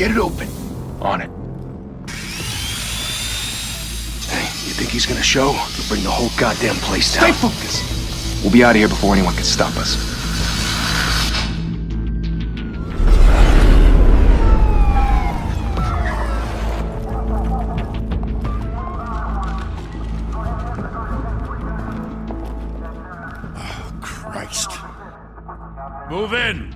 Get it open. On it. Hey, you think he's gonna show? He'll bring the whole goddamn place down. Stay focused! We'll be out of here before anyone can stop us. Oh, Christ. Move in!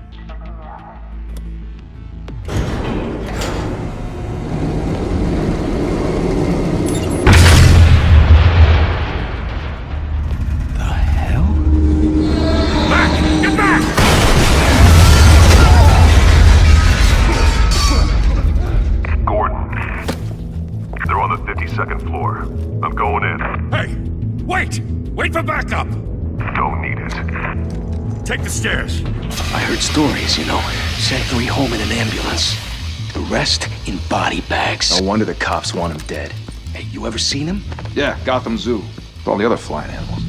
Second floor. I'm going in. Hey! Wait! Wait for backup! Don't need it. Take the stairs. I heard stories, you know. Sent 3 home in an ambulance. The rest in body bags. No wonder the cops want him dead. Hey, you ever seen him? Yeah, Gotham Zoo. With all the other flying animals.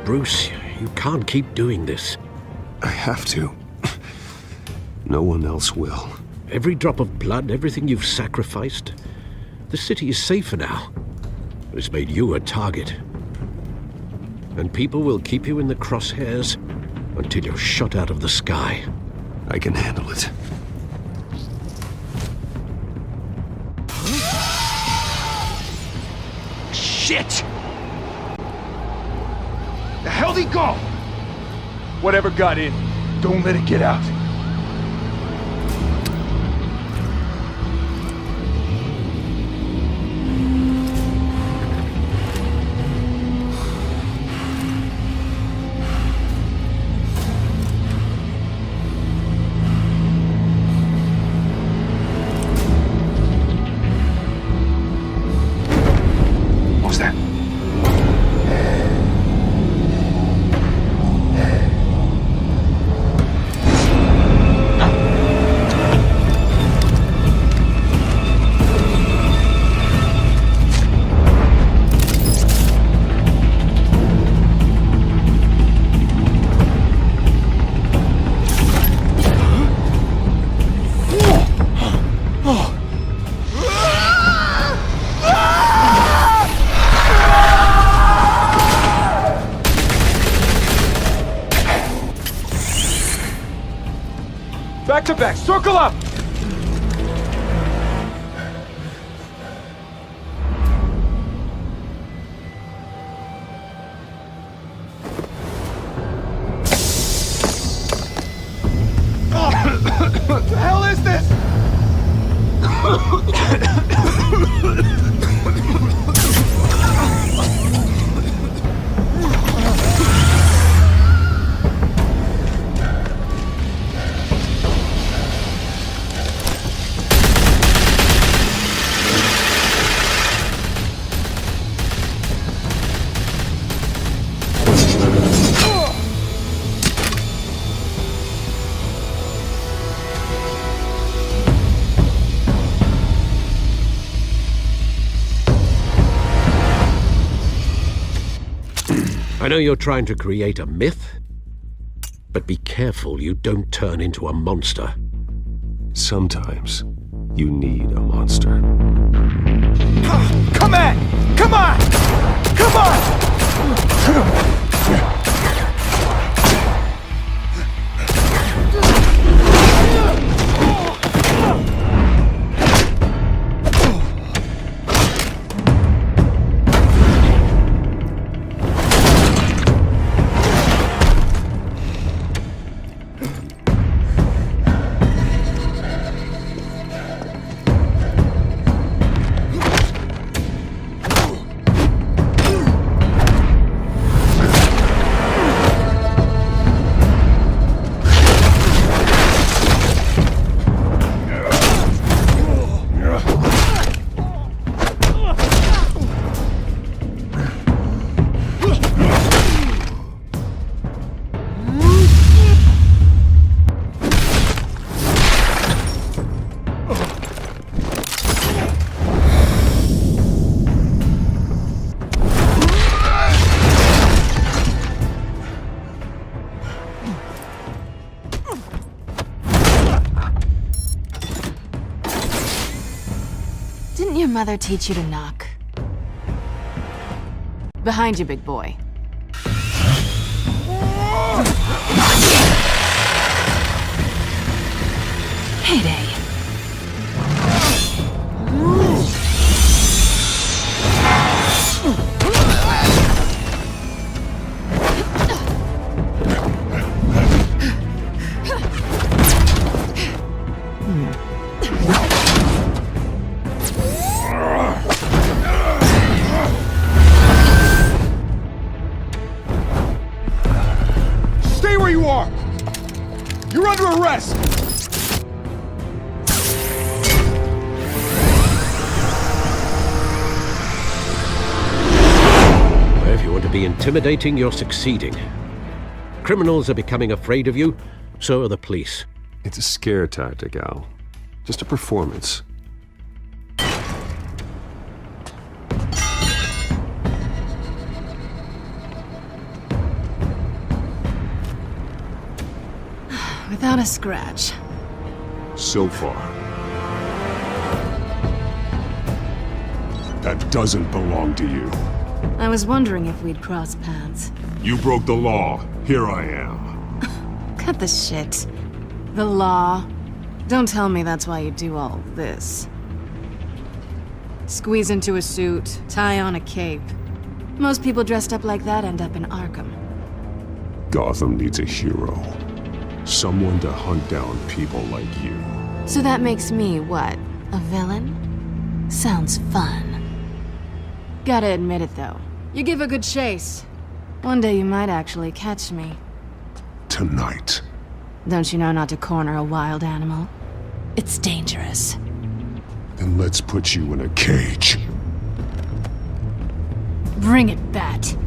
Bruce, you can't keep doing this. I have to. No one else will. Every drop of blood, everything you've sacrificed. The city is safer now. It's made you a target. And people will keep you in the crosshairs until you're shot out of the sky. I can handle it. Shit! The hell'd he go? Whatever got in, don't let it get out. What was that? Back to back, circle up! What the hell is this? I know you're trying to create a myth, but be careful you don't turn into a monster. Sometimes you need a monster. Come on! Come on! Come on! your mother teach you to knock? Behind you, big boy. Heyday. Stay where you are! You're under arrest! If you want to be intimidating, you're succeeding. Criminals are becoming afraid of you, so are the police. It's a scare tactic, Al. Just a performance. Without a scratch. So far. That doesn't belong to you. I was wondering if we'd cross paths. You broke the law. Here I am. Cut the shit. The law. Don't tell me that's why you do all this. Squeeze into a suit, tie on a cape. Most people dressed up like that end up in Arkham. Gotham needs a hero. Someone to hunt down people like you. So that makes me, what, a villain? Sounds fun. Gotta admit it, though. You give a good chase. One day you might actually catch me. Tonight. Don't you know not to corner a wild animal? It's dangerous. Then let's put you in a cage. Bring it, Bat.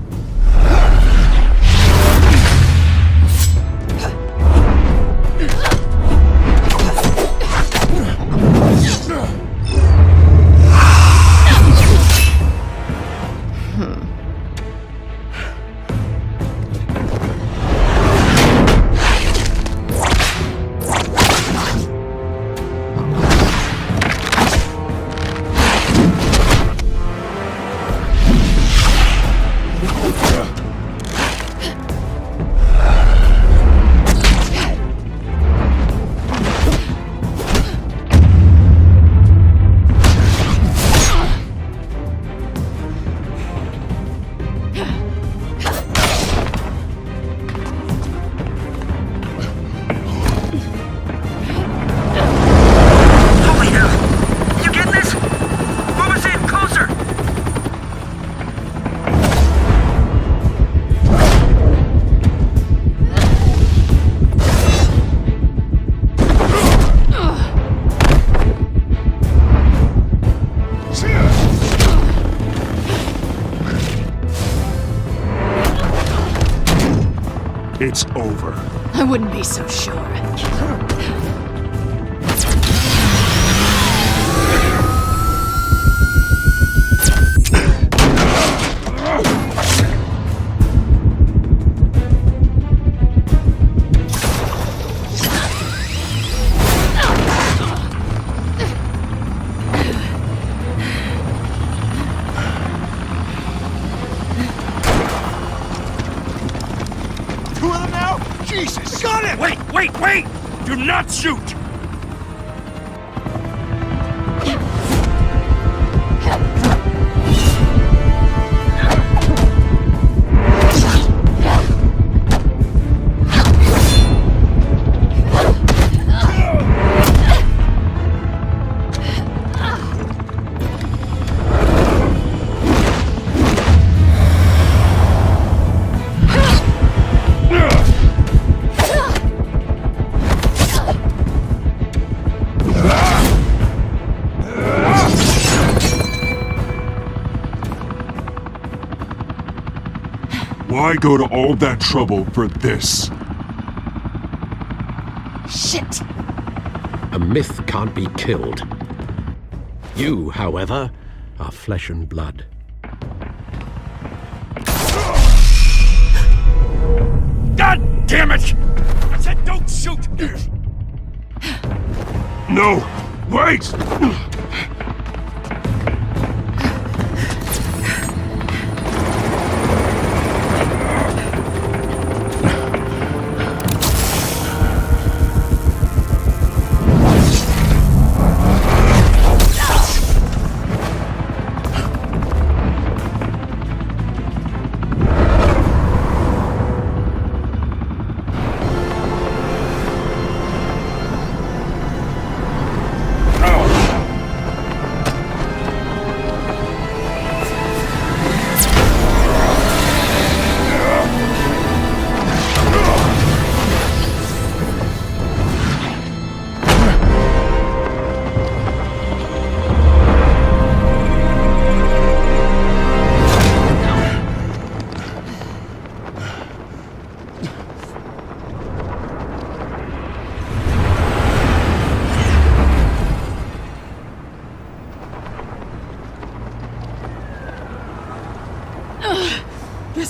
It's over. I wouldn't be so sure. Jesus! Got him! Wait! Do not shoot! Why go to all that trouble for this? Shit! A myth can't be killed. You, however, are flesh and blood. God damn it! I said don't shoot! No! Wait!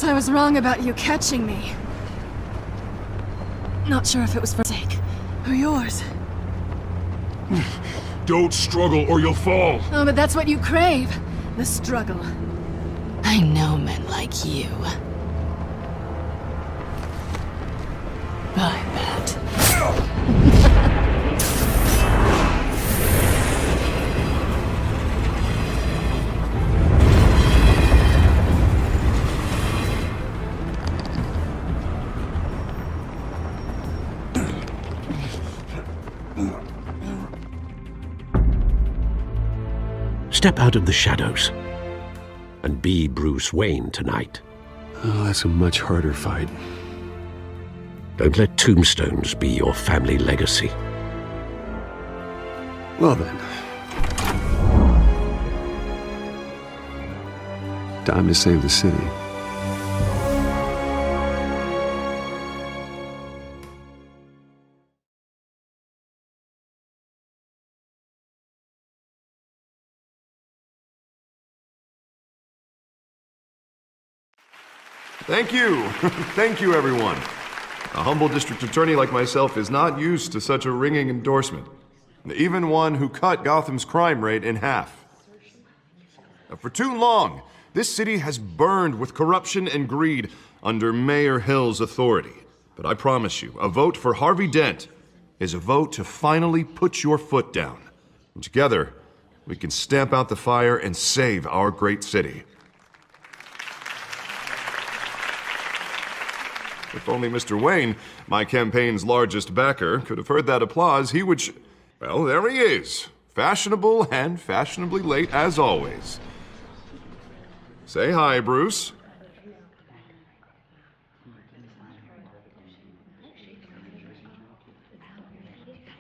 I was wrong about you catching me. Not sure if it was for sake or yours. Don't struggle or you'll fall. Oh, but that's what you crave. The struggle. I know men like you. I bet. Step out of the shadows and be Bruce Wayne tonight. Oh, that's a much harder fight. Don't let tombstones be your family legacy. Well then. Time to save the city. Thank you. Thank you, everyone. A humble district attorney like myself is not used to such a ringing endorsement. Even one who cut Gotham's crime rate in half. For too long, this city has burned with corruption and greed under Mayor Hill's authority. But I promise you, a vote for Harvey Dent is a vote to finally put your foot down. And together, we can stamp out the fire and save our great city. If only Mr. Wayne, my campaign's largest backer, could have heard that applause, he would well, there he is. Fashionable and fashionably late as always. Say hi, Bruce.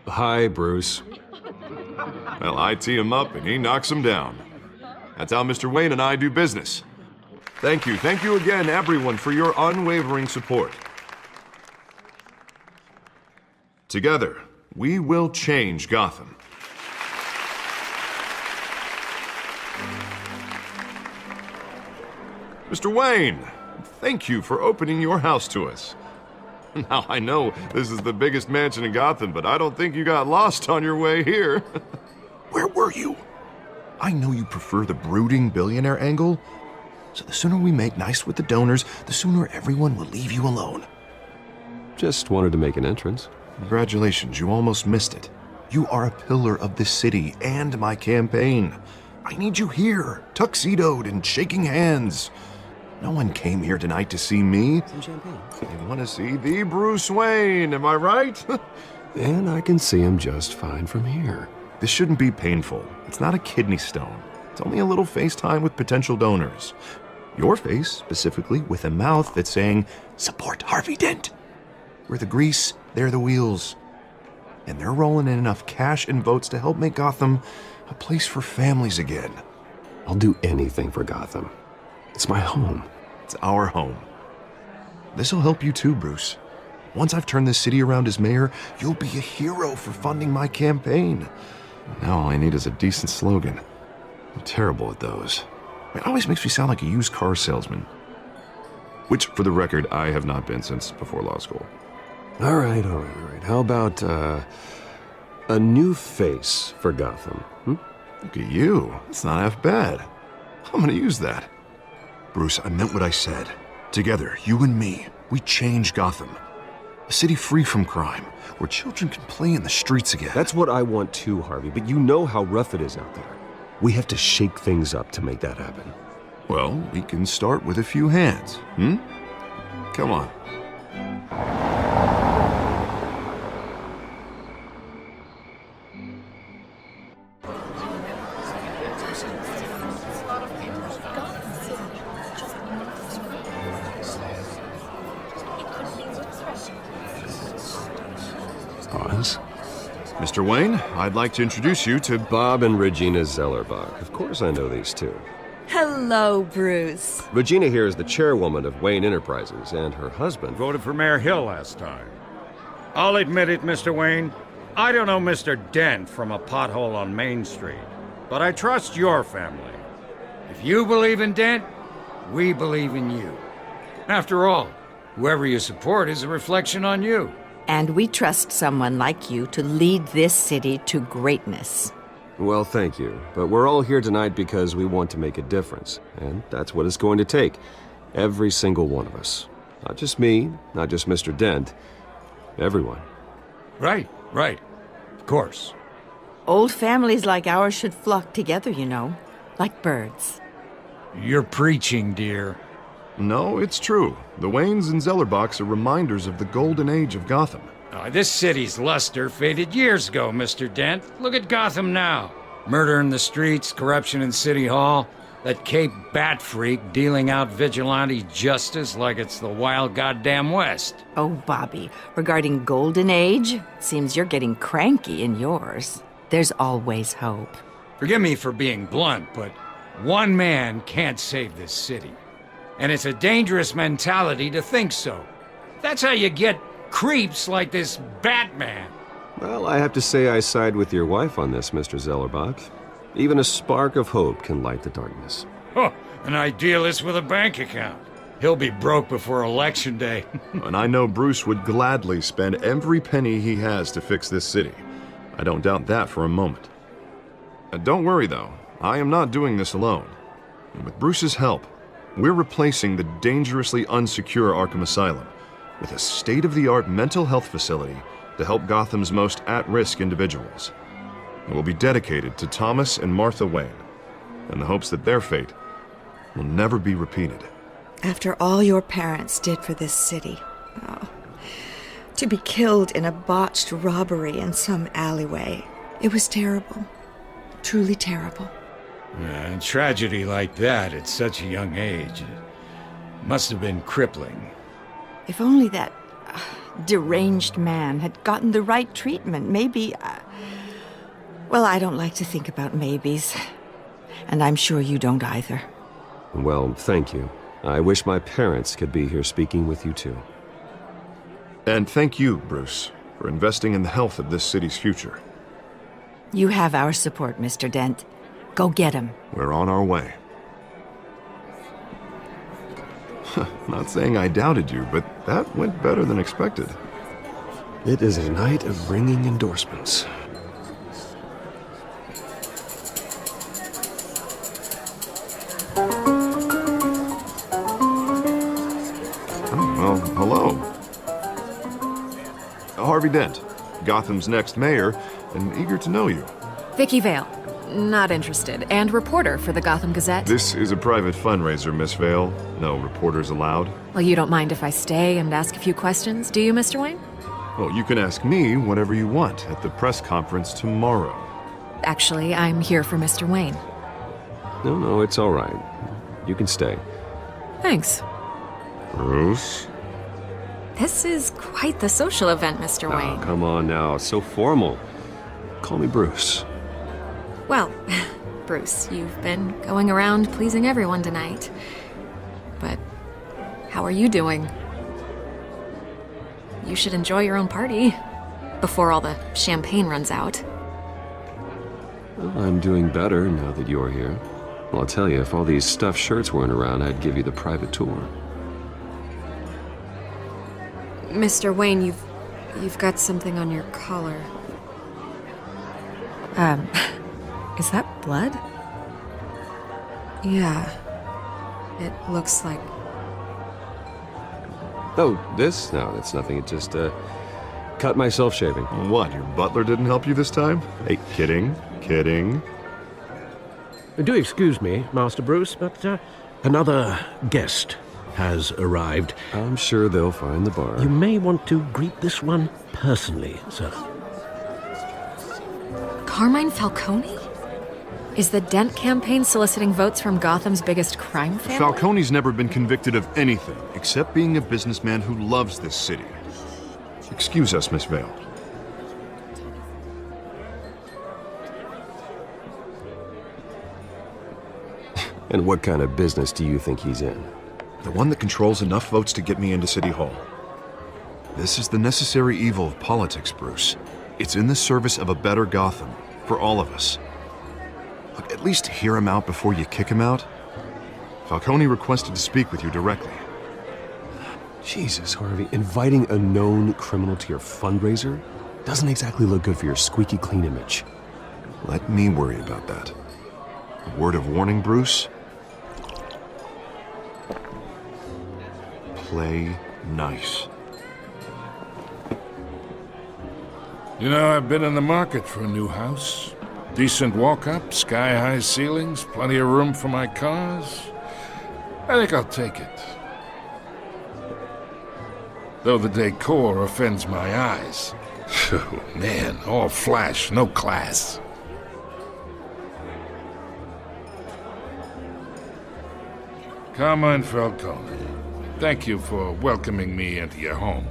Hi, Bruce. Well, I tee him up and he knocks him down. That's how Mr. Wayne and I do business. Thank you again, everyone, for your unwavering support. Together, we will change Gotham. Mr. Wayne, thank you for opening your house to us. Now, I know this is the biggest mansion in Gotham, but I don't think you got lost on your way here. Where were you? I know you prefer the brooding billionaire angle, so the sooner we make nice with the donors, the sooner everyone will leave you alone. Just wanted to make an entrance. Congratulations, you almost missed it. You are a pillar of this city and my campaign. I need you here, tuxedoed and shaking hands. No one came here tonight to see me. Some champagne. They want to see the Bruce Wayne, am I right? And I can see him just fine from here. This shouldn't be painful. It's not a kidney stone. It's only a little FaceTime with potential donors. Your face, specifically, with a mouth that's saying, support Harvey Dent. We're the grease, they're the wheels. And they're rolling in enough cash and votes to help make Gotham a place for families again. I'll do anything for Gotham. It's my home. It's our home. This'll help you too, Bruce. Once I've turned this city around as mayor, you'll be a hero for funding my campaign. Now all I need is a decent slogan. I'm terrible at those. It always makes me sound like a used car salesman. Which, for the record, I have not been since before law school. All right. How about, a new face for Gotham? Look at you. That's not half bad. I'm gonna use that. Bruce, I meant what I said. Together, you and me, we change Gotham. A city free from crime, where children can play in the streets again. That's what I want too, Harvey, but you know how rough it is out there. We have to shake things up to make that happen. Well, we can start with a few hands, Come on. Oz? Mr. Wayne, I'd like to introduce you to Bob and Regina Zellerbach. Of course I know these two. Hello, Bruce. Regina here is the chairwoman of Wayne Enterprises, and her husband Voted for Mayor Hill last time. I'll admit it, Mr. Wayne. I don't know Mr. Dent from a pothole on Main Street, but I trust your family. If you believe in Dent, we believe in you. After all, whoever you support is a reflection on you. And we trust someone like you to lead this city to greatness. Well, thank you. But we're all here tonight because we want to make a difference. And that's what it's going to take. Every single one of us. Not just me, not just Mr. Dent. Everyone. Right. Of course. Old families like ours should flock together, you know, like birds. You're preaching, dear. No, it's true. The Waynes and Zellerbachs are reminders of the golden age of Gotham. This city's luster faded years ago, Mr. Dent. Look at Gotham now. Murder in the streets, corruption in City Hall, that Cape Bat freak dealing out vigilante justice like it's the wild goddamn West. Oh, Bobby, regarding Golden Age, seems you're getting cranky in yours. There's always hope. Forgive me for being blunt, but one man can't save this city. And it's a dangerous mentality to think so. That's how you get creeps like this Batman. Well, I have to say I side with your wife on this, Mr. Zellerbach. Even a spark of hope can light the darkness. Oh, an idealist with a bank account. He'll be broke before Election Day. And I know Bruce would gladly spend every penny he has to fix this city. I don't doubt that for a moment. Don't worry, though. I am not doing this alone. And with Bruce's help, we're replacing the dangerously unsecure Arkham Asylum with a state-of-the-art mental health facility to help Gotham's most at-risk individuals. It will be dedicated to Thomas and Martha Wayne, in the hopes that their fate will never be repeated. After all your parents did for this city, to be killed in a botched robbery in some alleyway, it was terrible. Truly terrible. A tragedy like that at such a young age must have been crippling. If only that deranged man had gotten the right treatment, maybe... Well, I don't like to think about maybes. And I'm sure you don't either. Well, thank you. I wish my parents could be here speaking with you too. And thank you, Bruce, for investing in the health of this city's future. You have our support, Mr. Dent. Go get him. We're on our way. Not saying I doubted you, but that went better than expected. It is a night of ringing endorsements. Well, hello. Harvey Dent, Gotham's next mayor, and eager to know you. Vicky Vale. Not interested. And reporter for the Gotham Gazette. This is a private fundraiser, Miss Vale. No reporters allowed. Well, you don't mind if I stay and ask a few questions, do you, Mr. Wayne? Well, you can ask me whatever you want at the press conference tomorrow. Actually, I'm here for Mr. Wayne. No, it's all right. You can stay. Thanks. Bruce? This is quite the social event, Mr. Wayne. Oh, come on now. So formal. Call me Bruce. Well, Bruce, you've been going around pleasing everyone tonight. But how are you doing? You should enjoy your own party before all the champagne runs out. Well, I'm doing better now that you're here. Well, I'll tell you, if all these stuffed shirts weren't around, I'd give you the private tour. Mr. Wayne, you've got something on your collar. Is that blood? Yeah. It looks like... Oh, this? No, that's nothing. It just, cut myself shaving. What, your butler didn't help you this time? Hey, kidding. Do excuse me, Master Bruce, but another guest has arrived. I'm sure they'll find the bar. You may want to greet this one personally, sir. Carmine Falcone? Is the Dent campaign soliciting votes from Gotham's biggest crime family? Falcone's never been convicted of anything except being a businessman who loves this city. Excuse us, Miss Vale. And what kind of business do you think he's in? The one that controls enough votes to get me into City Hall. This is the necessary evil of politics, Bruce. It's in the service of a better Gotham, for all of us. Look, at least hear him out before you kick him out. Falcone requested to speak with you directly. Jesus, Harvey, inviting a known criminal to your fundraiser doesn't exactly look good for your squeaky clean image. Let me worry about that. A word of warning, Bruce? Play nice. You know, I've been in the market for a new house. Decent walk-up, sky-high ceilings, plenty of room for my cars. I think I'll take it. Though the decor offends my eyes. Oh, man, all flash, no class. Carmine Falcone, thank you for welcoming me into your home.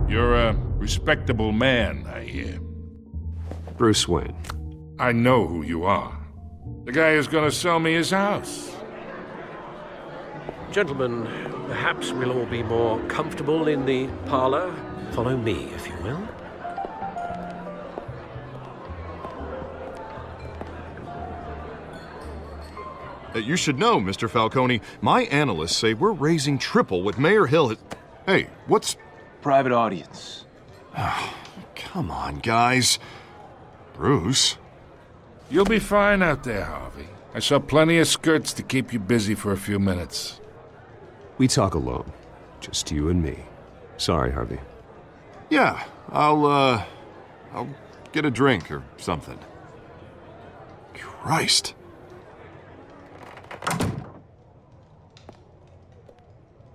You're a respectable man, I hear. Bruce Wayne. I know who you are. The guy who's gonna sell me his house. Gentlemen, perhaps we'll all be more comfortable in the parlor. Follow me, if you will. You should know, Mr. Falcone, my analysts say we're raising triple what Mayor Hill has... Hey, what's... Private audience. Come on, guys. Bruce? You'll be fine out there, Harvey. I saw plenty of skirts to keep you busy for a few minutes. We talk alone. Just you and me. Sorry, Harvey. Yeah, I'll get a drink or something. Christ.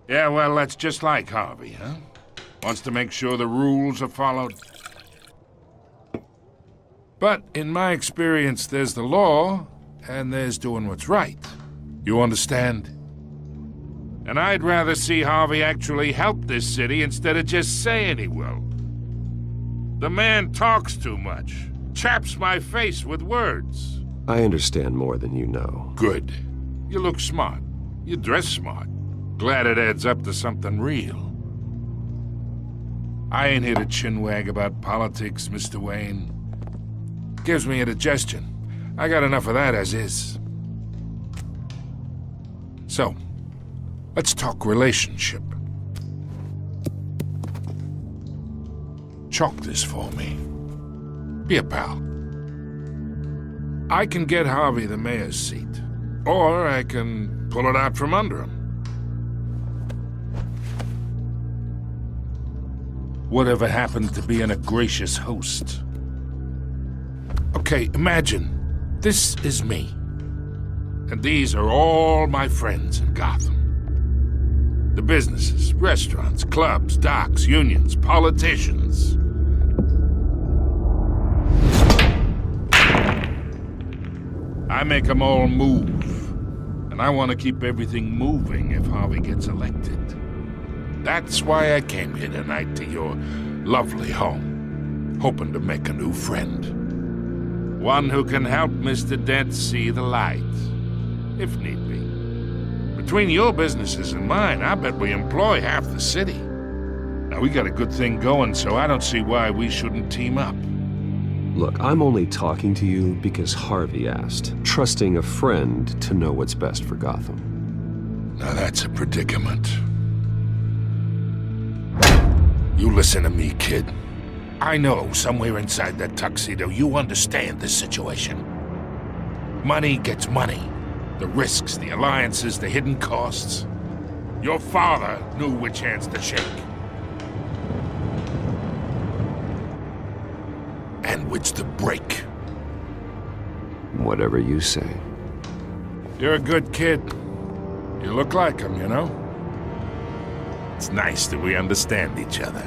Yeah, well, that's just like Harvey, huh? Wants to make sure the rules are followed. But in my experience, there's the law, and there's doing what's right. You understand? And I'd rather see Harvey actually help this city instead of just saying he will. The man talks too much. Chaps my face with words. I understand more than you know. Good. You look smart. You dress smart. Glad it adds up to something real. I ain't here to chinwag about politics, Mr. Wayne. Gives me indigestion. I got enough of that as is. So, let's talk relationship. Chalk this for me. Be a pal. I can get Harvey the mayor's seat, or I can pull it out from under him. Whatever happened to being a gracious host? Okay, imagine, this is me. And these are all my friends in Gotham. The businesses, restaurants, clubs, docks, unions, politicians. I make them all move. And I want to keep everything moving if Harvey gets elected. That's why I came here tonight to your lovely home, hoping to make a new friend. One who can help Mr. Dent see the light, if need be. Between your businesses and mine, I bet we employ half the city. Now, we got a good thing going, so I don't see why we shouldn't team up. Look, I'm only talking to you because Harvey asked, trusting a friend to know what's best for Gotham. Now that's a predicament. You listen to me, kid. I know somewhere inside that tuxedo you understand this situation. Money gets money. The risks, the alliances, the hidden costs. Your father knew which hands to shake. And which to break. Whatever you say. You're a good kid. You look like him, you know? It's nice that we understand each other.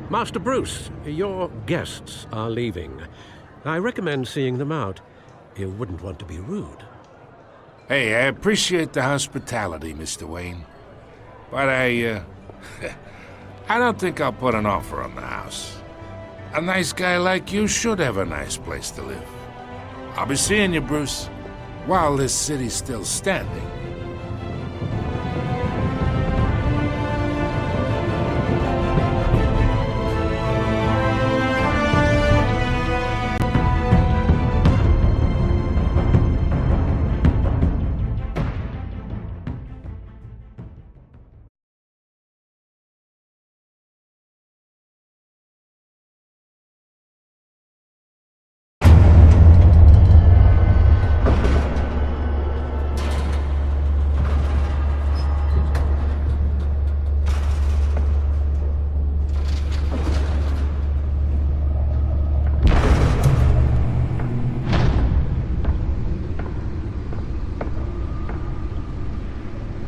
Master Bruce, your guests are leaving. I recommend seeing them out. You wouldn't want to be rude. Hey, I appreciate the hospitality, Mr. Wayne. But I don't think I'll put an offer on the house. A nice guy like you should have a nice place to live. I'll be seeing you, Bruce, while this city's still standing.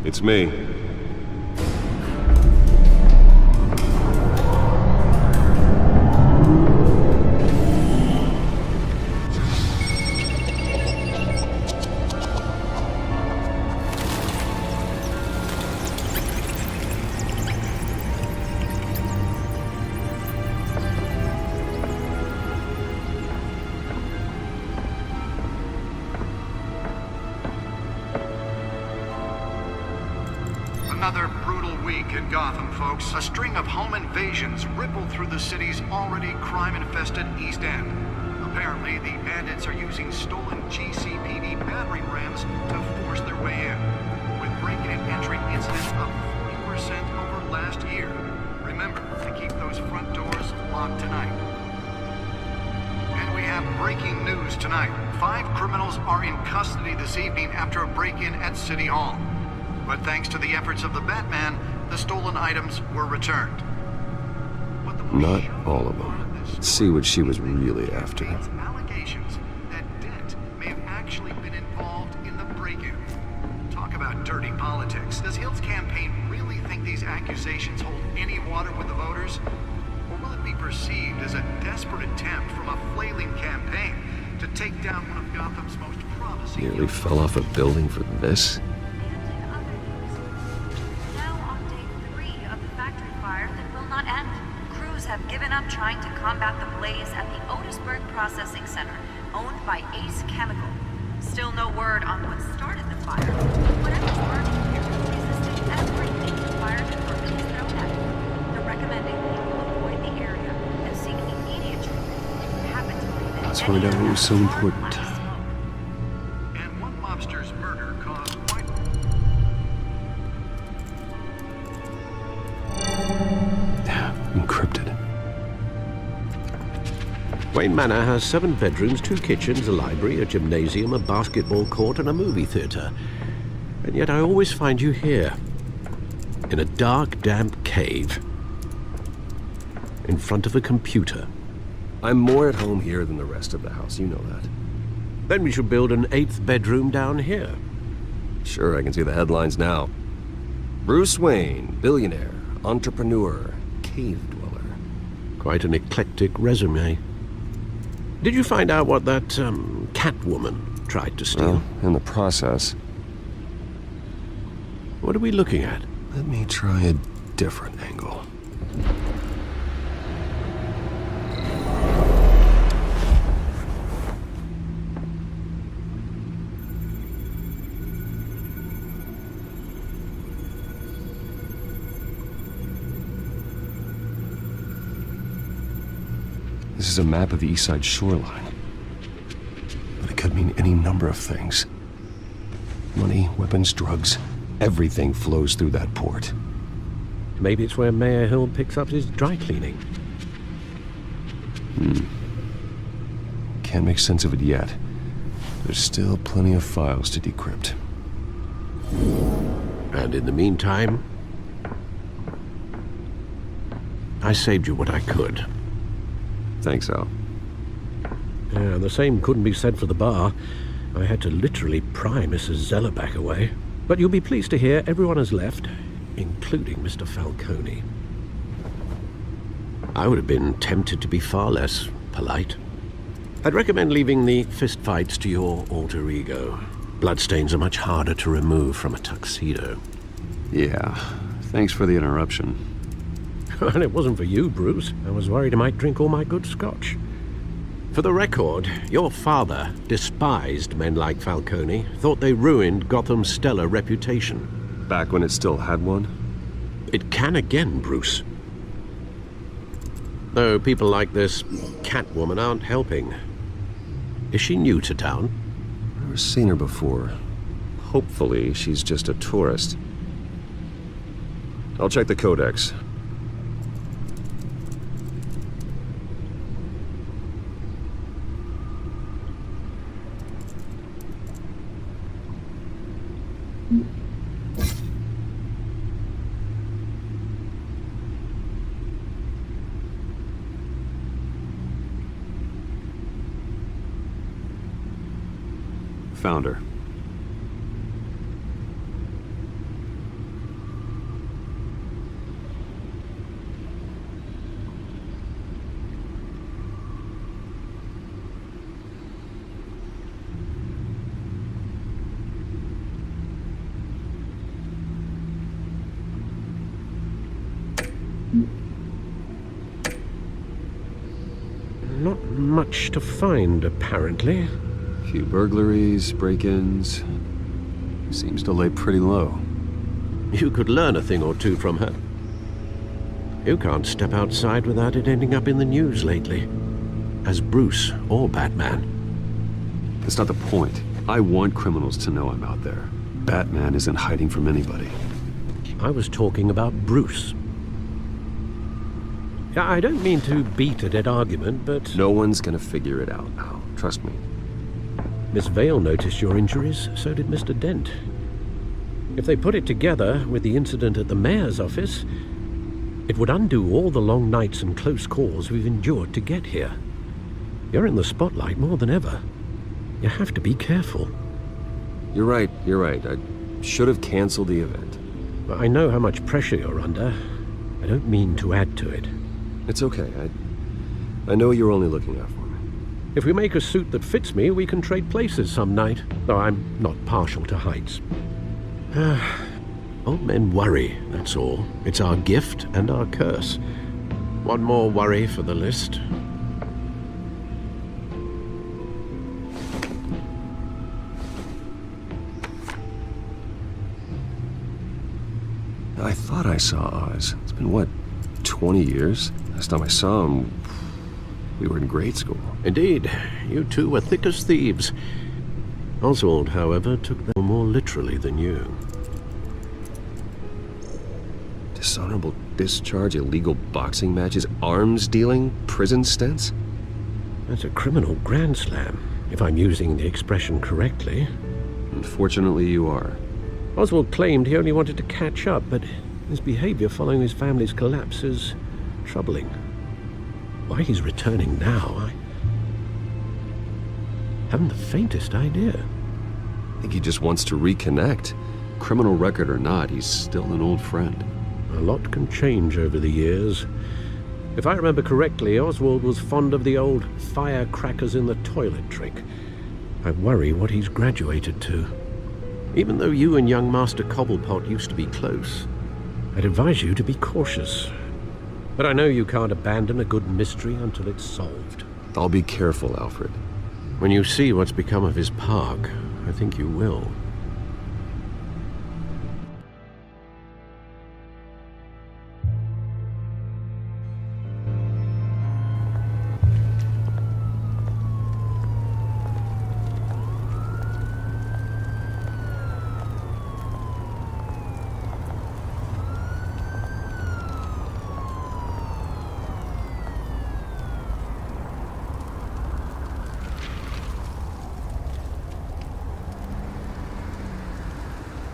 It's me. Another brutal week in Gotham, folks. A string of home invasions rippled through the city's already crime-infested East End. Apparently, the bandits are using stolen GCPD battering rams to force their way in, with breaking and entering incidents up 40% over last year. Remember to keep those front doors locked tonight. And we have breaking news tonight. 5 criminals are in custody this evening after a break-in at City Hall. But thanks to the efforts of the Batman, the stolen items were returned. Not all of them. Let's see what she was really after. Allegations that Dent may have actually been involved in the break-in. Talk about dirty politics. Does Hill's campaign really think these accusations hold any water with the voters? Or will it be perceived as a desperate attempt from a flailing campaign to take down one of Gotham's most promising... Nearly fell off a building for this? Have given up trying to combat the blaze at the Otisburg Processing Center, owned by Ace Chemical. Still no word on what started the fire. Whatever's burning here resisted everything the fire department has thrown at it. They're recommending people avoid the area and seek immediate treatment if you happen to breathe in. Let's find out what was so important. And one mobster's murder caused quite... Encrypted. Wayne Manor has 7 bedrooms, 2 kitchens, a library, a gymnasium, a basketball court, and a movie theater. And yet I always find you here, in a dark, damp cave, in front of a computer. I'm more at home here than the rest of the house, you know that. Then we should build an 8th bedroom down here. Sure, I can see the headlines now. Bruce Wayne, billionaire, entrepreneur, cave dweller. Quite an eclectic resume. Did you find out what that, Catwoman tried to steal? Well, in the process. What are we looking at? Let me try a different angle. This is a map of the East Side shoreline. But it could mean any number of things. Money, weapons, drugs, everything flows through that port. Maybe it's where Mayor Hill picks up his dry cleaning. Can't make sense of it yet. There's still plenty of files to decrypt. And in the meantime, I saved you what I could. Thanks, Al. Yeah, the same couldn't be said for the bar. I had to literally pry Mrs. Zellerback away. But you'll be pleased to hear everyone has left, including Mr. Falcone. I would have been tempted to be far less polite. I'd recommend leaving the fistfights to your alter ego. Bloodstains are much harder to remove from a tuxedo. Yeah, thanks for the interruption. And it wasn't for you, Bruce. I was worried I might drink all my good scotch. For the record, your father despised men like Falcone, thought they ruined Gotham's stellar reputation. Back when it still had one? It can again, Bruce. Though people like this Catwoman aren't helping. Is she new to town? Never seen her before. Hopefully, she's just a tourist. I'll check the codex. Found her. much to find, apparently. Few burglaries, break-ins. Seems to lay pretty low. You could learn a thing or two from her. You can't step outside without it ending up in the news lately. As Bruce or Batman. That's not the point. I want criminals to know I'm out there. Batman isn't hiding from anybody. I was talking about Bruce. I don't mean to beat a dead argument, but... No one's gonna figure it out now. Trust me. Miss Vale noticed your injuries, so did Mr. Dent. If they put it together with the incident at the mayor's office, it would undo all the long nights and close calls we've endured to get here. You're in the spotlight more than ever. You have to be careful. You're right. I should have canceled the event. I know how much pressure you're under. I don't mean to add to it. It's okay. I know you're only looking out for me. If we make a suit that fits me, we can trade places some night, though I'm not partial to heights. Old men worry, that's all. It's our gift and our curse. One more worry for the list. I thought I saw Oz. It's been, what, 20 years? Last time I saw him, we were in grade school. Indeed. You two were thick as thieves. Oswald, however, took them more literally than you. Dishonorable discharge, illegal boxing matches, arms dealing, prison stints? That's a criminal grand slam, if I'm using the expression correctly. Unfortunately, you are. Oswald claimed he only wanted to catch up, but his behavior following his family's collapse is troubling. Why he's returning now, I haven't the faintest idea. I think he just wants to reconnect. Criminal record or not, he's still an old friend. A lot can change over the years. If I remember correctly, Oswald was fond of the old firecrackers in the toilet trick. I worry what he's graduated to. Even though you and young Master Cobblepot used to be close, I'd advise you to be cautious. But I know you can't abandon a good mystery until it's solved. I'll be careful, Alfred. When you see what's become of his park, I think you will.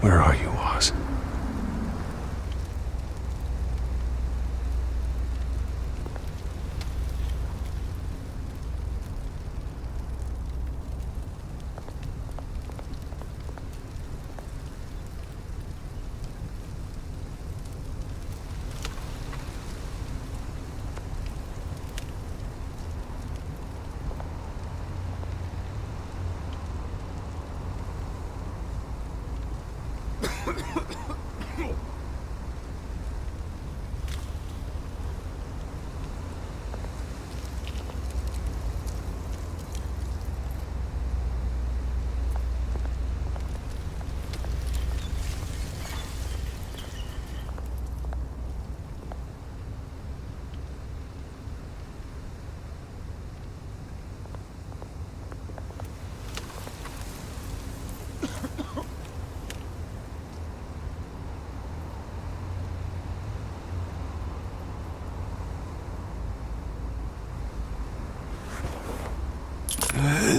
Where are you, Oz?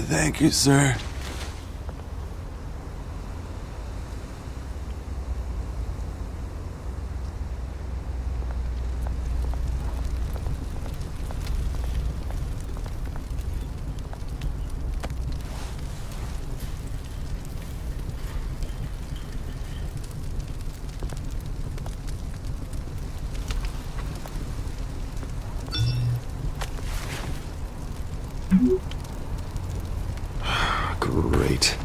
Thank you, sir. Great.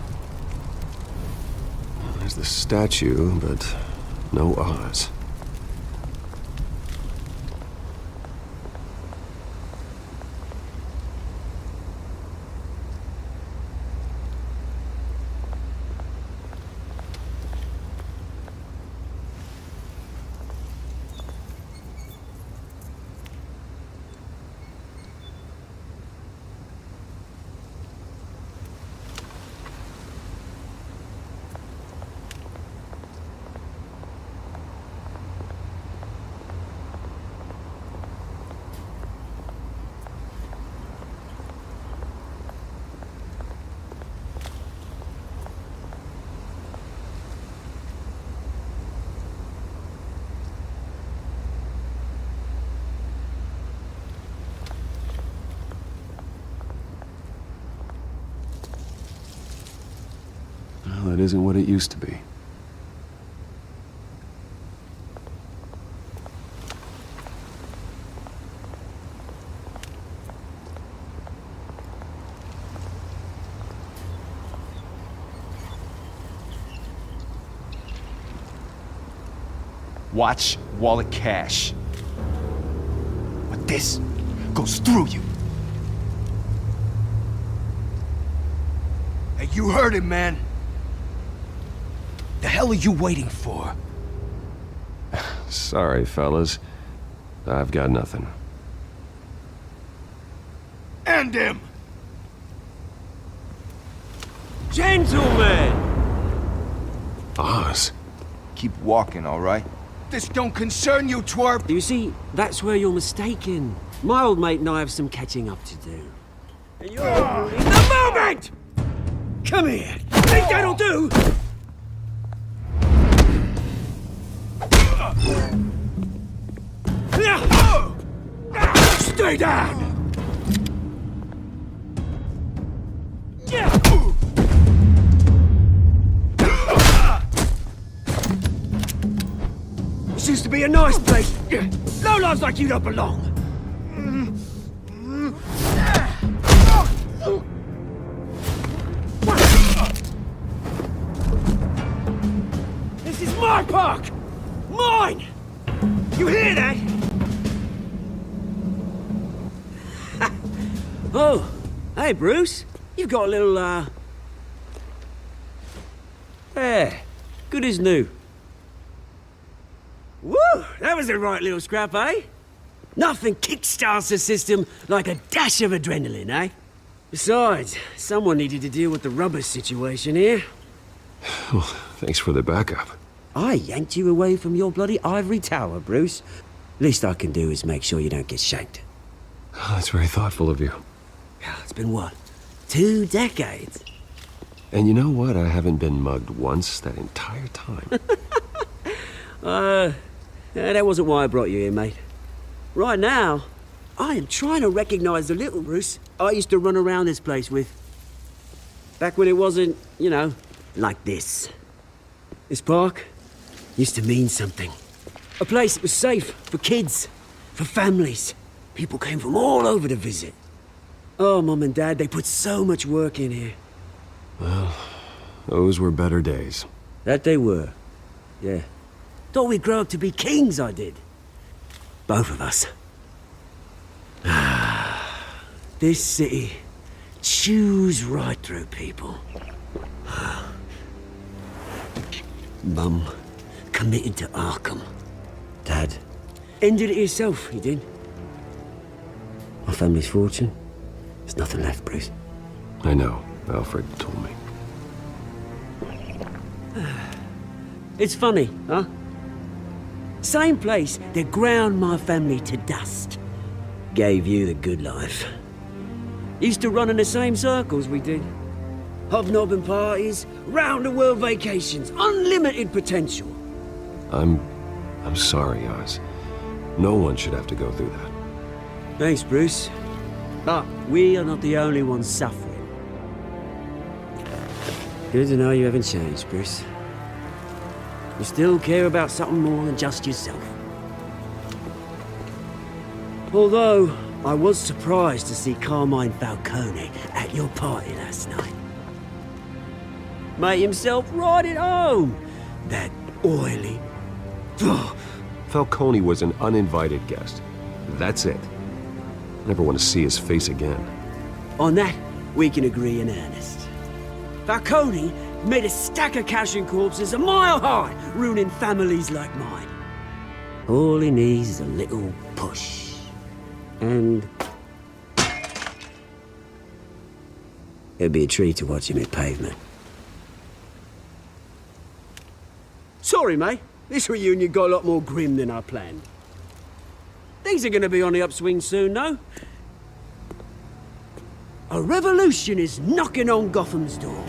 There's the statue, but no Oz. it isn't what it used to be. Watch wallet cash. But this goes through you. Hey, you heard him, man. The hell are you waiting for? Sorry, fellas. I've got nothing. End him! Gentlemen! Oz. Keep walking, all right? This don't concern you, twerp! You see, that's where you're mistaken. My old mate and I have some catching up to do. And you're ruining the moment! Come here! Think that'll do? Stay down! This used to be a nice place. Lowlifes like you don't belong. This is my park! Mine! You hear that? Oh, hey, Bruce. You've got a little, Yeah, good as new. Woo! That was a right little scrap, eh? Nothing kickstarts the system like a dash of adrenaline, eh? Besides, someone needed to deal with the rubber situation here. Well, thanks for the backup. I yanked you away from your bloody ivory tower, Bruce. Least I can do is make sure you don't get shanked. Oh, that's very thoughtful of you. It's been what? 2 decades? And you know what? I haven't been mugged once that entire time. That wasn't why I brought you here, mate. Right now, I am trying to recognize the little Bruce I used to run around this place with. Back when it wasn't, you know, like this. This park used to mean something. A place that was safe for kids, for families. People came from all over to visit. Oh, Mum and Dad, they put so much work in here. Well, those were better days. That they were. Yeah. Thought we'd grow up to be kings, I did. Both of us. This city chews right through people. Mum committed to Arkham. Dad ended it himself, he did. My family's fortune, there's nothing left, Bruce. I know. Alfred told me. It's funny, huh? Same place that ground my family to dust. Gave you the good life. Used to run in the same circles we did. Hobnobbing parties, round-the-world vacations, unlimited potential. I'm sorry, Oz. No one should have to go through that. Thanks, Bruce. But we are not the only ones suffering. Good to know you haven't changed, Bruce. You still care about something more than just yourself. Although, I was surprised to see Carmine Falcone at your party last night. Made himself right at home. That oily... Falcone was an uninvited guest. That's it. Never want to see his face again. On that, we can agree in earnest. Falcone made a stack of cash and corpses a mile high, ruining families like mine. All he needs is a little push. And... it'd be a treat to watch him hit pavement. Sorry, mate. This reunion got a lot more grim than I planned. Things are gonna be on the upswing soon, though. A revolution is knocking on Gotham's door.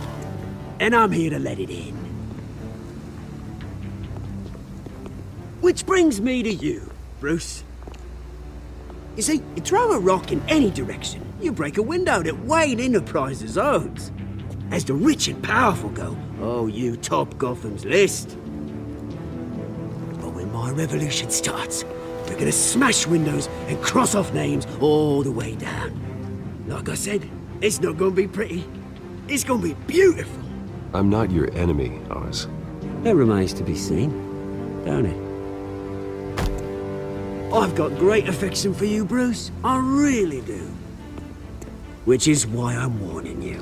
And I'm here to let it in. Which brings me to you, Bruce. You see, you throw a rock in any direction, you break a window that Wayne Enterprises owns. As the rich and powerful go, Oh, you top Gotham's list. But when my revolution starts, we're gonna smash windows and cross off names all the way down. Like I said, it's not gonna be pretty. It's gonna be beautiful. I'm not your enemy, Oz. That remains to be seen, don't it? I've got great affection for you, Bruce. I really do. Which is why I'm warning you.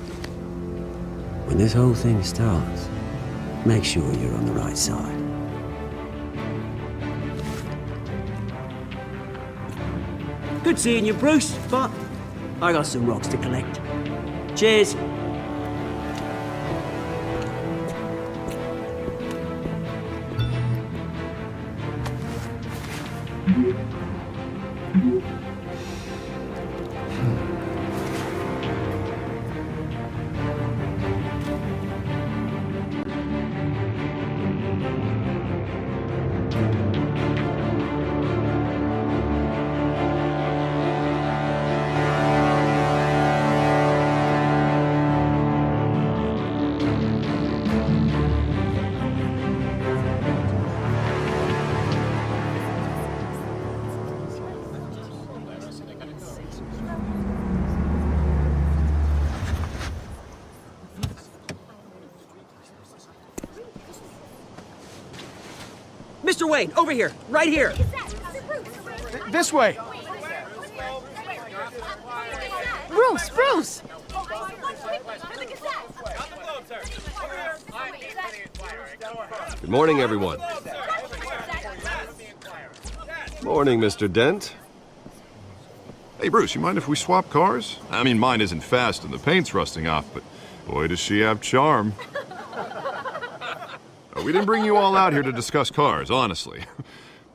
When this whole thing starts, make sure you're on the right side. Good seeing you, Bruce, but I got some rocks to collect. Cheers. Mr. Wayne, over here, right here. This way. Bruce, Bruce! Good morning, everyone. Morning, Mr. Dent. Hey, Bruce, you mind if we swap cars? I mean, mine isn't fast and the paint's rusting off, but boy, does she have charm. We didn't bring you all out here to discuss cars, honestly.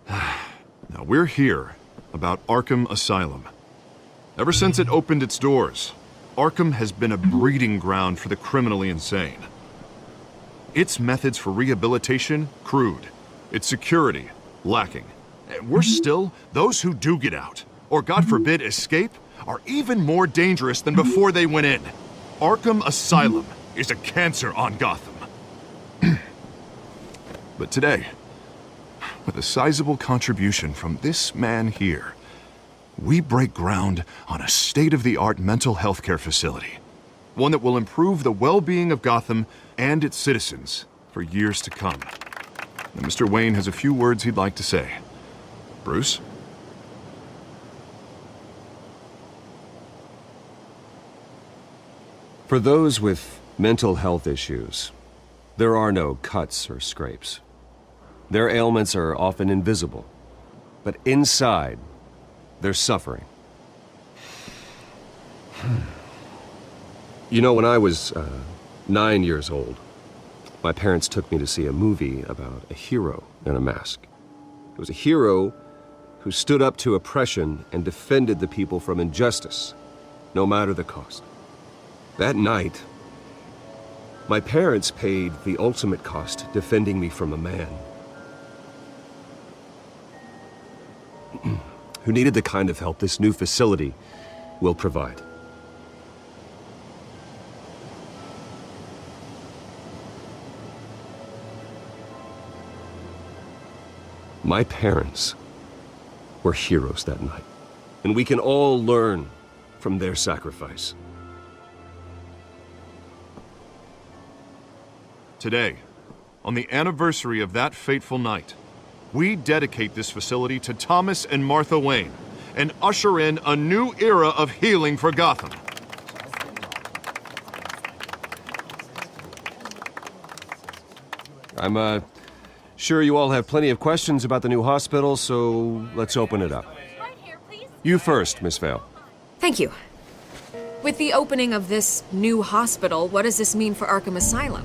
Now, we're here about Arkham Asylum. Ever since it opened its doors, Arkham has been a breeding ground for the criminally insane. Its methods for rehabilitation, crude. Its security, lacking. And worse still, those who do get out, or God forbid escape, are even more dangerous than before they went in. Arkham Asylum is a cancer on Gotham. But today, with a sizable contribution from this man here, we break ground on a state-of-the-art mental health care facility. One that will improve the well-being of Gotham and its citizens for years to come. And Mr. Wayne has a few words he'd like to say. Bruce? For those with mental health issues, there are no cuts or scrapes. Their ailments are often invisible, but inside, they're suffering. You know, when I was 9 years old, my parents took me to see a movie about a hero in a mask. It was a hero who stood up to oppression and defended the people from injustice, no matter the cost. That night, my parents paid the ultimate cost defending me from a man who needed the kind of help this new facility will provide. My parents were heroes that night, and we can all learn from their sacrifice. Today, on the anniversary of that fateful night, we dedicate this facility to Thomas and Martha Wayne and usher in a new era of healing for Gotham. I'm sure you all have plenty of questions about the new hospital, so let's open it up. You first, Miss Vale. Thank you. With the opening of this new hospital, what does this mean for Arkham Asylum?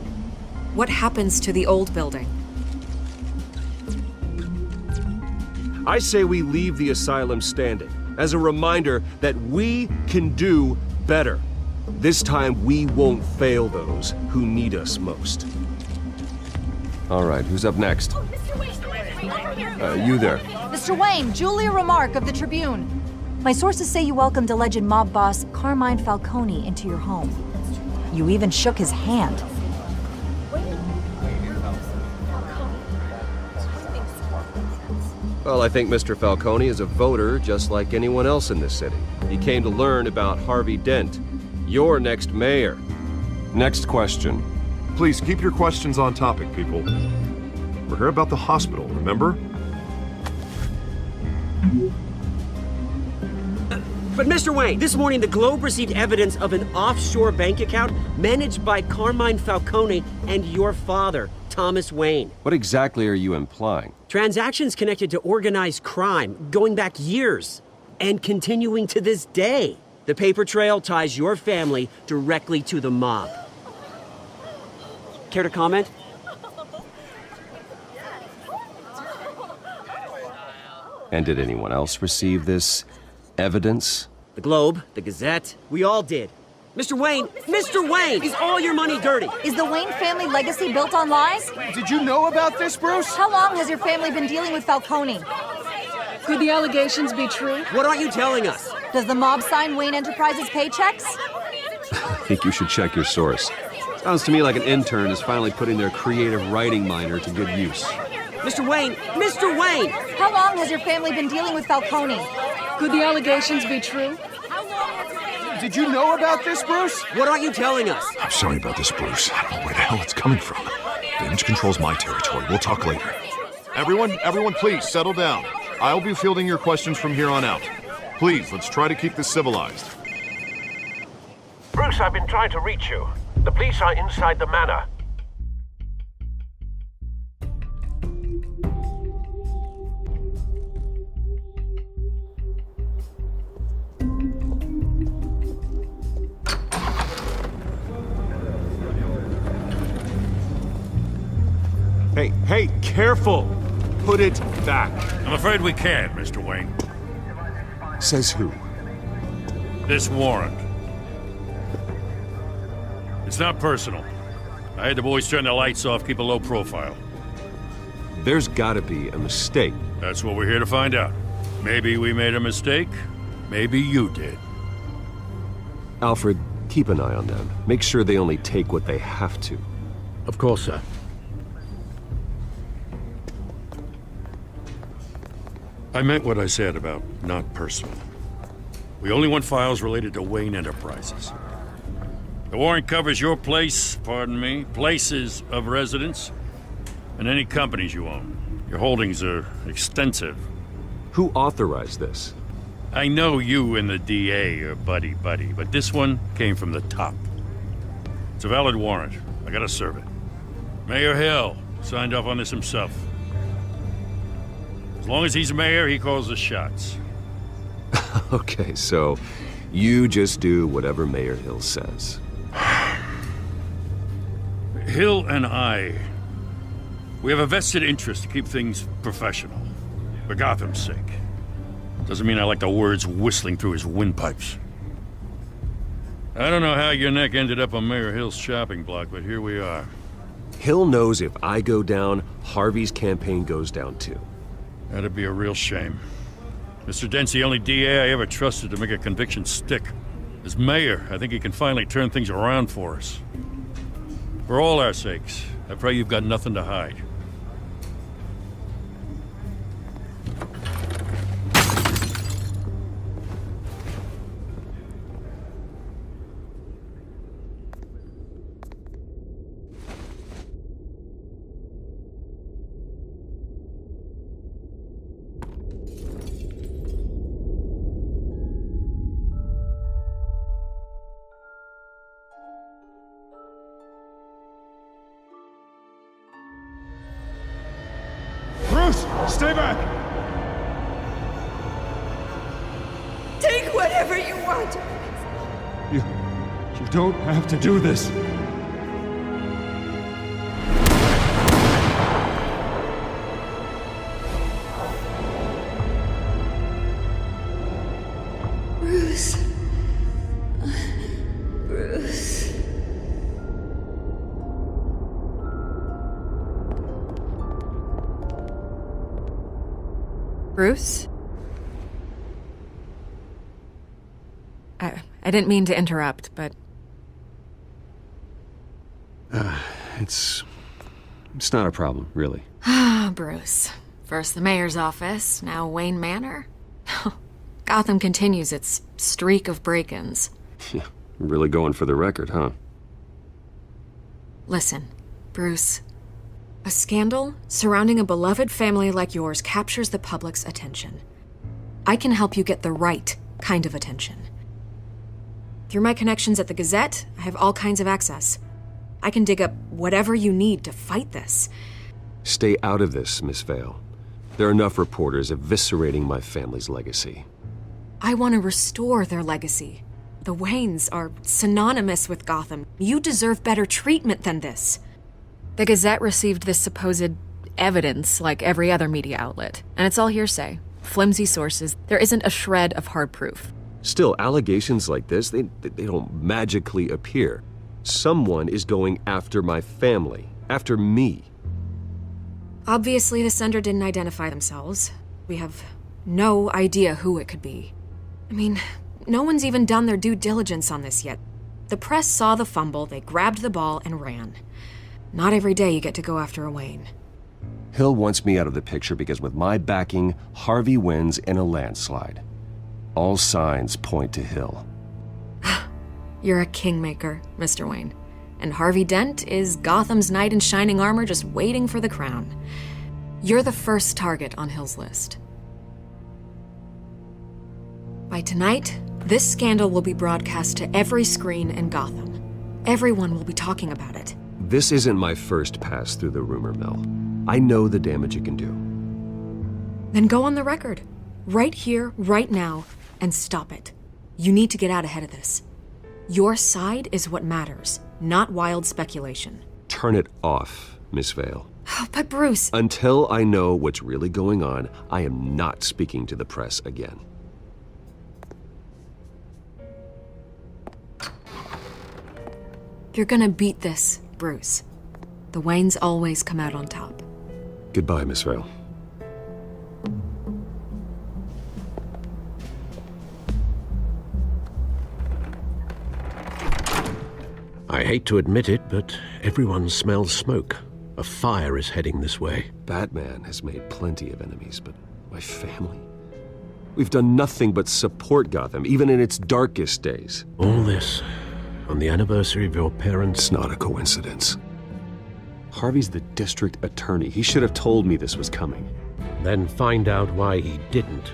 What happens to the old building? I say we leave the asylum standing as a reminder that we can do better. This time we won't fail those who need us most. All right, who's up next? You there. Mr. Wayne, Julia Remark of the Tribune. My sources say you welcomed alleged mob boss Carmine Falcone into your home. You even shook his hand. Well, I think Mr. Falcone is a voter just like anyone else in this city. He came to learn about Harvey Dent, your next mayor. Next question. Please keep your questions on topic, people. We're here about the hospital, remember? But Mr. Wayne, this morning the Globe received evidence of an offshore bank account managed by Carmine Falcone and your father, Thomas Wayne. What exactly are you implying? Transactions connected to organized crime going back years and continuing to this day. The paper trail ties your family directly to the mob. Care to comment? And did anyone else receive this evidence? The Globe, the Gazette, we all did. Mr. Wayne, is all your money dirty? Is the Wayne family legacy built on lies? Did you know about this, Bruce? How long has your family been dealing with Falcone? Could the allegations be true? What aren't you telling us? Does the mob sign Wayne Enterprises paychecks? I think you should check your source. Sounds to me like an intern is finally putting their creative writing minor to good use. Mr. Wayne! How long has your family been dealing with Falcone? Could the allegations be true? Did you know about this, Bruce? What aren't you telling us? I'm sorry about this, Bruce. I don't know where the hell it's coming from. Damage control's my territory. We'll talk later. Everyone, please settle down. I'll be fielding your questions from here on out. Please, let's try to keep this civilized. Bruce, I've been trying to reach you. The police are inside the manor. Hey, careful! Put it back. I'm afraid we can't, Mr. Wayne. Says who? This warrant. It's not personal. I had the boys turn the lights off, keep a low profile. There's gotta be a mistake. That's what we're here to find out. Maybe we made a mistake. Maybe you did. Alfred, keep an eye on them. Make sure they only take what they have to. Of course, sir. I meant what I said about not personal. We only want files related to Wayne Enterprises. The warrant covers your places of residence, and any companies you own. Your holdings are extensive. Who authorized this? I know you and the DA are buddy-buddy, but this one came from the top. It's a valid warrant. I gotta serve it. Mayor Hill signed off on this himself. As long as he's mayor, he calls the shots. Okay, so you just do whatever Mayor Hill says. Hill and I, we have a vested interest to keep things professional. For Gotham's sake. Doesn't mean I like the words whistling through his windpipes. I don't know how your neck ended up on Mayor Hill's shopping block, but here we are. Hill knows if I go down, Harvey's campaign goes down too. That'd be a real shame. Mr. Dent's the only DA I ever trusted to make a conviction stick. As mayor, I think he can finally turn things around for us. For all our sakes, I pray you've got nothing to hide. Stay back! Take whatever you want. You don't have to do this. Bruce. Bruce. Bruce? I didn't mean to interrupt, but... It's not a problem, really. Ah, Bruce. First the mayor's office, now Wayne Manor. Gotham continues its streak of break-ins. Yeah, really going for the record, huh? Listen, Bruce. A scandal surrounding a beloved family like yours captures the public's attention. I can help you get the right kind of attention. Through my connections at the Gazette, I have all kinds of access. I can dig up whatever you need to fight this. Stay out of this, Miss Vale. There are enough reporters eviscerating my family's legacy. I want to restore their legacy. The Waynes are synonymous with Gotham. You deserve better treatment than this. The Gazette received this supposed evidence like every other media outlet, and it's all hearsay. Flimsy sources. There isn't a shred of hard proof. Still, allegations like this, they don't magically appear. Someone is going after my family, after me. Obviously, the sender didn't identify themselves. We have no idea who it could be. I mean, no one's even done their due diligence on this yet. The press saw the fumble, they grabbed the ball and ran. Not every day you get to go after a Wayne. Hill wants me out of the picture because with my backing, Harvey wins in a landslide. All signs point to Hill. You're a kingmaker, Mr. Wayne. And Harvey Dent is Gotham's knight in shining armor just waiting for the crown. You're the first target on Hill's list. By tonight, this scandal will be broadcast to every screen in Gotham. Everyone will be talking about it. This isn't my first pass through the rumor mill. I know the damage it can do. Then go on the record. Right here, right now, and stop it. You need to get out ahead of this. Your side is what matters, not wild speculation. Turn it off, Miss Vale. Oh, but Bruce... Until I know what's really going on, I am not speaking to the press again. You're gonna beat this, Bruce. The Waynes always come out on top. Goodbye, Miss Vale. I hate to admit it, but everyone smells smoke. A fire is heading this way. Batman has made plenty of enemies, but my family? We've done nothing but support Gotham, even in its darkest days. All this on the anniversary of your parents'... It's not a coincidence. Harvey's the district attorney. He should have told me this was coming. Then find out why he didn't.